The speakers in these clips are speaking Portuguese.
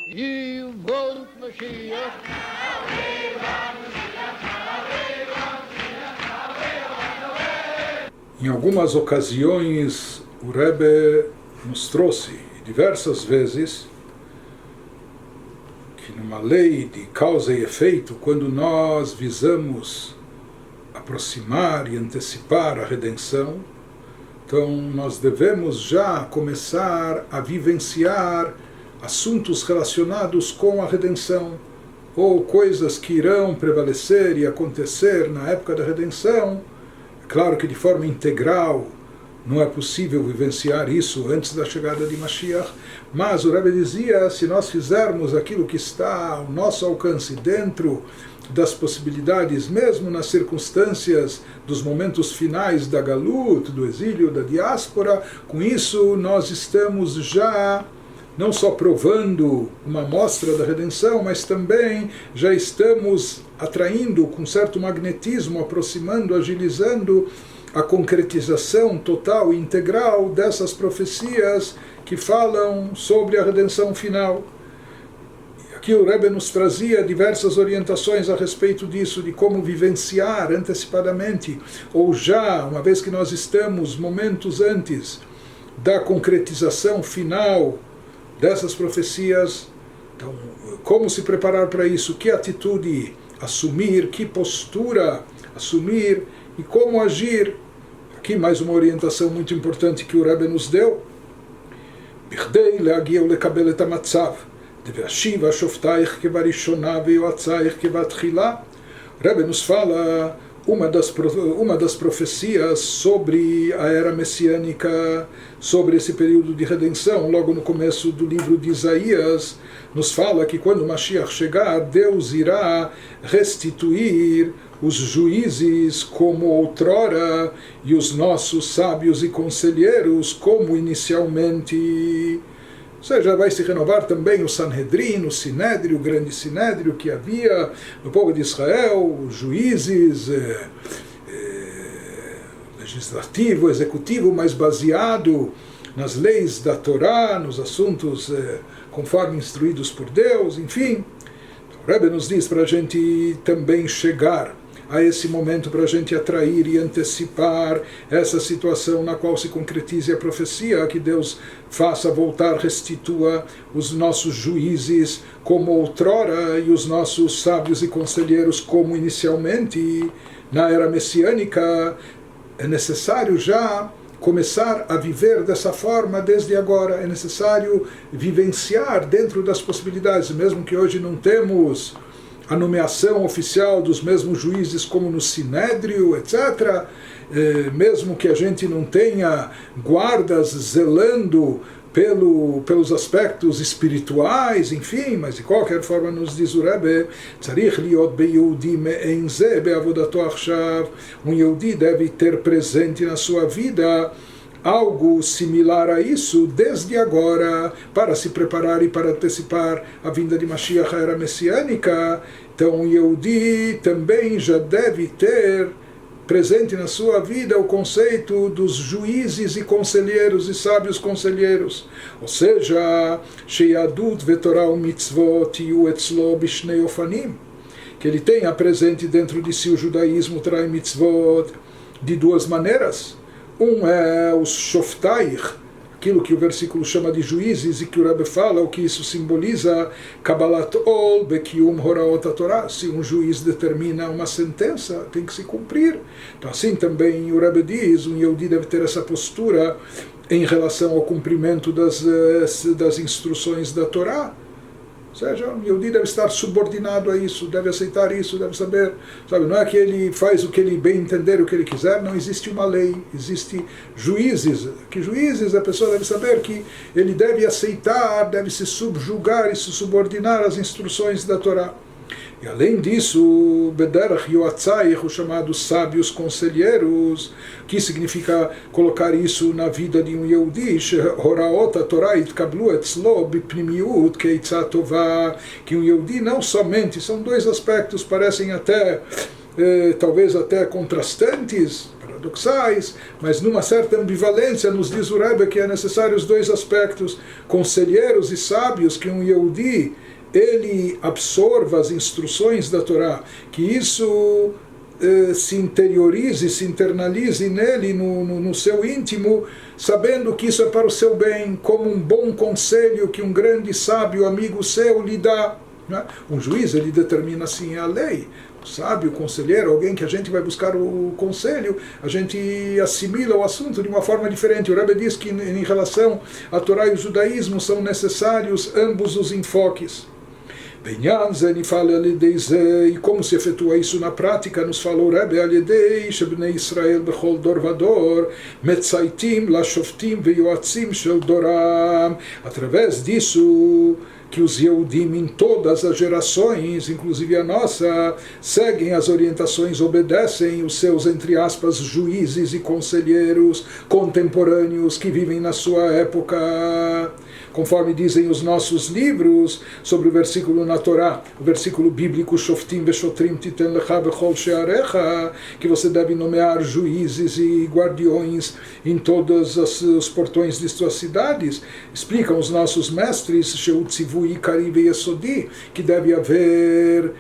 Yivot Mashiach. Em algumas ocasiões, o Rebbe nos trouxe, diversas vezes, que numa lei de causa e efeito, quando nós visamos aproximar e antecipar a redenção, então nós devemos já começar a vivenciar assuntos relacionados com a redenção, ou coisas que irão prevalecer e acontecer na época da redenção. Claro que de forma integral não é possível vivenciar isso antes da chegada de Mashiach, mas o Rebbe dizia, se nós fizermos aquilo que está ao nosso alcance dentro das possibilidades, mesmo nas circunstâncias dos momentos finais da Galut, do exílio, da diáspora, com isso nós estamos já não só provando uma amostra da redenção, mas também já estamos atraindo com certo magnetismo, aproximando, agilizando a concretização total e integral dessas profecias que falam sobre a redenção final. E aqui o Rebbe nos trazia diversas orientações a respeito disso, de como vivenciar antecipadamente, ou já, uma vez que nós estamos momentos antes da concretização final dessas profecias. Então, como se preparar para isso, que atitude assumir, que postura assumir e como agir. Aqui mais uma orientação muito importante que o Rebbe nos deu. Bichdei leagia ulekabel et hamatzav, deveashiv hashoftaich kevarishona veyoatzaich kevatchila. O Rebbe nos fala uma das profecias sobre a era messiânica, sobre esse período de redenção, logo no começo do livro de Isaías, nos fala que quando Mashiach chegar, Deus irá restituir os juízes como outrora e os nossos sábios e conselheiros como inicialmente. Ou seja, vai se renovar também o Sanhedrin, o Sinédrio, o grande Sinédrio que havia no povo de Israel, os juízes, legislativo, executivo, mas baseado nas leis da Torá, nos assuntos conforme instruídos por Deus, enfim. O Rebbe nos diz para a gente também chegar a esse momento, para a gente atrair e antecipar essa situação na qual se concretize a profecia, que Deus faça voltar, restitua os nossos juízes como outrora e os nossos sábios e conselheiros como inicialmente. Na era messiânica é necessário já começar a viver dessa forma desde agora, é necessário vivenciar dentro das possibilidades, mesmo que hoje não temos a nomeação oficial dos mesmos juízes como no Sinédrio, etc., mesmo que a gente não tenha guardas zelando pelos aspectos espirituais, enfim, mas de qualquer forma nos diz o Rebbe, tzarich liot beyehudi me'en ze be'avodato achshav, um Yehudi deve ter presente na sua vida algo similar a isso desde agora, para se preparar e para antecipar a vinda de Mashiach, a era messiânica. Então o Yehudi também já deve ter presente na sua vida o conceito dos juízes e conselheiros e sábios conselheiros, ou seja, sheyadut vetorah u'mitzvot yu etzlo bishnei ofanim, que ele tenha presente dentro de si o judaísmo, Torá e mitzvot, de duas maneiras. Um é os shoftaich, aquilo que o versículo chama de juízes, e que o Rebbe fala, o que isso simboliza, Kabbalat ol bekium horaot haTorah. Se um juiz determina uma sentença, tem que se cumprir. Então assim também o Rebbe diz, um Yehudi deve ter essa postura em relação ao cumprimento das instruções da Torá. Ou seja, o Yehudi deve estar subordinado a isso, deve aceitar isso, deve saber, sabe, não é que ele faz o que ele bem entender, o que ele quiser, não existe uma lei, existe juízes, que juízes a pessoa deve saber que ele deve aceitar, deve se subjugar e se subordinar às instruções da Torá. E além disso, Bederach Yoatzaich, os chamados sábios conselheiros, que significa colocar isso na vida de um Yehudi, Horaot HaTorah Itkablu Etzlo Bipnimiut Keitzah Tovah, que um Yehudi não somente, são dois aspectos, parecem até, talvez até contrastantes, ortodoxais, mas numa certa ambivalência nos diz o Rebbe que é necessário os dois aspectos, conselheiros e sábios, que um Yehudi ele absorva as instruções da Torá, que isso se interiorize, se internalize nele, no seu íntimo, sabendo que isso é para o seu bem, como um bom conselho que um grande sábio amigo seu lhe dá. Né? Um juiz, ele determina assim a lei. O sábio, o conselheiro, alguém que a gente vai buscar o conselho, a gente assimila o assunto de uma forma diferente. O Rebbe diz que em relação à Torá e o judaísmo são necessários ambos os enfoques. E como se efetua isso na prática, nos falou o Rebbe, Shebnei Israel bechol dor vador, metzaitim lashoftim veyoatzim shel doram. Através disso, que os Yehudim em todas as gerações, inclusive a nossa, seguem as orientações, obedecem os seus, entre aspas, juízes e conselheiros contemporâneos que vivem na sua época. Conforme dizem os nossos livros sobre o versículo na Torá, o versículo bíblico, Shoftim veshotrim titen lecha bechol shearecha, que você deve nomear juízes e guardiões em todos os portões de suas cidades. Explicam os nossos mestres, Sheutzivui Ikari veYesodi, que deve haver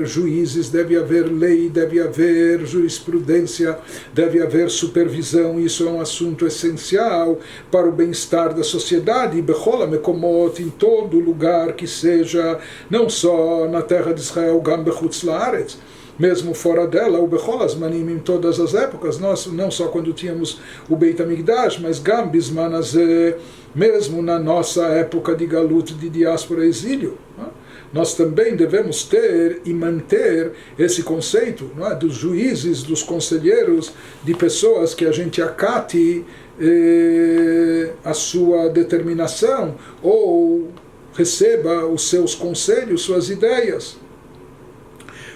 juízes, deve haver lei, deve haver jurisprudência, deve haver supervisão. Isso é um assunto essencial para o bem-estar da sociedade, Bechola Mekomot, em todo lugar que seja, não só na terra de Israel, Gam Bechutz Laaretz, mesmo fora dela, o Bechol Azmanim, em todas as épocas, nós, não só quando tínhamos o Beit HaMikdash, mas Gam Bisman Hazeh, mesmo na nossa época de galut, de diáspora, exílio, nós também devemos ter e manter esse conceito, não é, dos juízes, dos conselheiros, de pessoas que a gente acate a sua determinação ou receba os seus conselhos, suas ideias.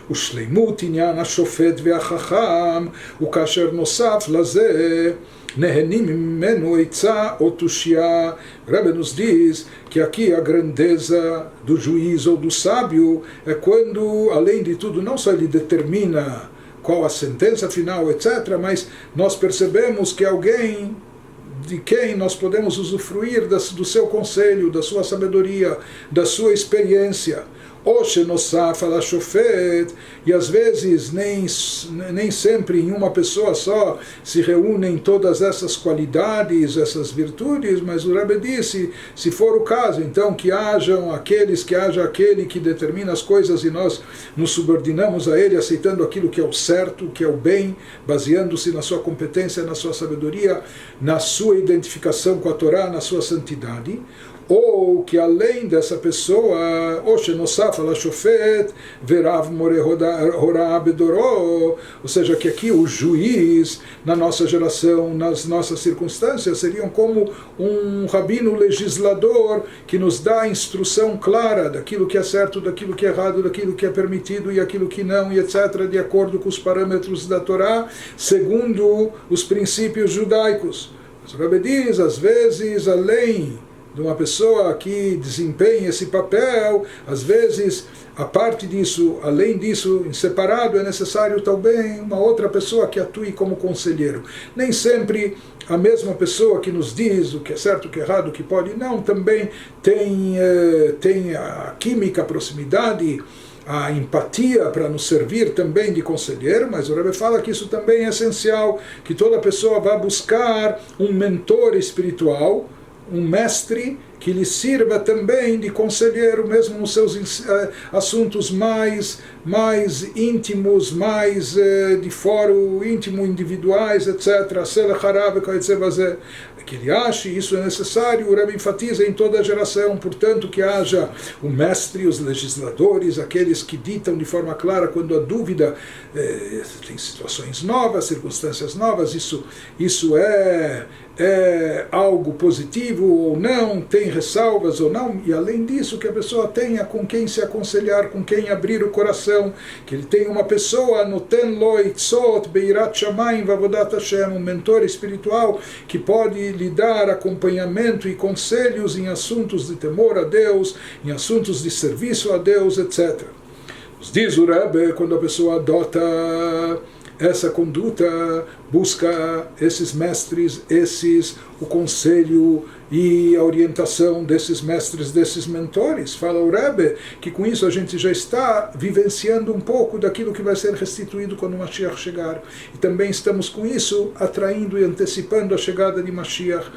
O shleimut inyan hashofet ve'achacham ukasher nosaf lazeh nehenim mimenu eitzah ou tushia. Rebbe nos diz que aqui a grandeza do juiz ou do sábio é quando, além de tudo, não só ele determina qual a sentença final, etc., mas nós percebemos que alguém de quem nós podemos usufruir do seu conselho, da sua sabedoria, da sua experiência. E às vezes nem sempre em uma pessoa só se reúnem todas essas qualidades, essas virtudes, mas o Rebbe disse, se for o caso, então que haja aquele que determina as coisas e nós nos subordinamos a ele, aceitando aquilo que é o certo, que é o bem, baseando-se na sua competência, na sua sabedoria, na sua identificação com a Torá, na sua santidade. Ou que além dessa pessoa, ou seja, que aqui o juiz, na nossa geração, nas nossas circunstâncias, seriam como um rabino legislador que nos dá a instrução clara daquilo que é certo, daquilo que é errado, daquilo que é permitido e aquilo que não, e etc., de acordo com os parâmetros da Torá, segundo os princípios judaicos. Mas o Rebbe diz, às vezes, além de uma pessoa que desempenha esse papel, às vezes, a parte disso, além disso, em separado, é necessário também uma outra pessoa que atue como conselheiro. Nem sempre a mesma pessoa que nos diz o que é certo, o que é errado, o que pode, não, também tem a química, a proximidade, a empatia para nos servir também de conselheiro, mas o Rebbe fala que isso também é essencial, que toda pessoa vá buscar um mentor espiritual, um mestre que lhe sirva também de conselheiro, mesmo nos seus assuntos mais íntimos, mais de fórum íntimo, individuais, etc. Que ele ache, isso é necessário, o Rebbe enfatiza em toda a geração, portanto que haja o mestre, os legisladores, aqueles que ditam de forma clara quando há dúvida, tem situações novas, circunstâncias novas, isso é algo positivo ou não, tem ressalvas ou não, e além disso que a pessoa tenha com quem se aconselhar, com quem abrir o coração, que ele tenha uma pessoa, noten lo itzot beirat shamayim vavodat Hashem, um mentor espiritual que pode lhe dar acompanhamento e conselhos em assuntos de temor a Deus, em assuntos de serviço a Deus, etc. Diz o Rebbe, quando a pessoa adota essa conduta busca esses mestres, o conselho e a orientação desses mestres, desses mentores. Fala o Rebbe que com isso a gente já está vivenciando um pouco daquilo que vai ser restituído quando o Mashiach chegar. E também estamos com isso atraindo e antecipando a chegada de Mashiach.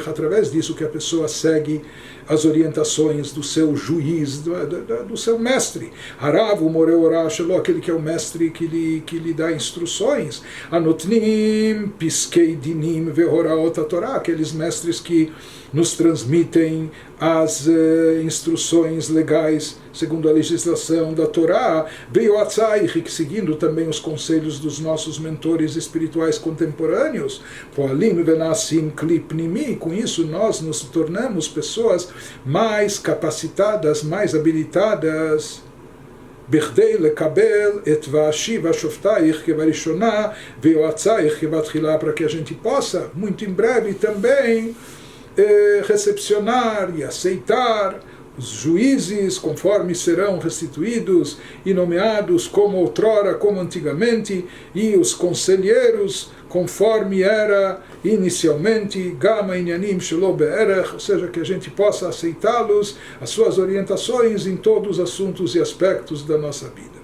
Através disso que a pessoa segue as orientações do seu juiz, do seu mestre. Harav, o Moreu Orashelo, aquele que é o mestre que lhe dá instruções. Anotnim, Piskei Dinim, Vehoraot Torá, aqueles mestres que nos transmitem as instruções legais segundo a legislação da Torá, Veioatzaich, seguindo também os conselhos dos nossos mentores espirituais contemporâneos, Poalim Venassim Klipnimi, com isso nós nos tornamos pessoas mais capacitadas, mais habilitadas, בכדי לקבל את ואשיב השופטייך כבראשונה ויועצייך כבתחילה, para que a gente possa, muito em breve também, recepcionar e aceitar os juízes conforme serão restituídos e nomeados como outrora, como antigamente, e os conselheiros conforme era inicialmente, Gama Inyanim Shelo Be'erech, ou seja, que a gente possa aceitá-los, as suas orientações em todos os assuntos e aspectos da nossa vida.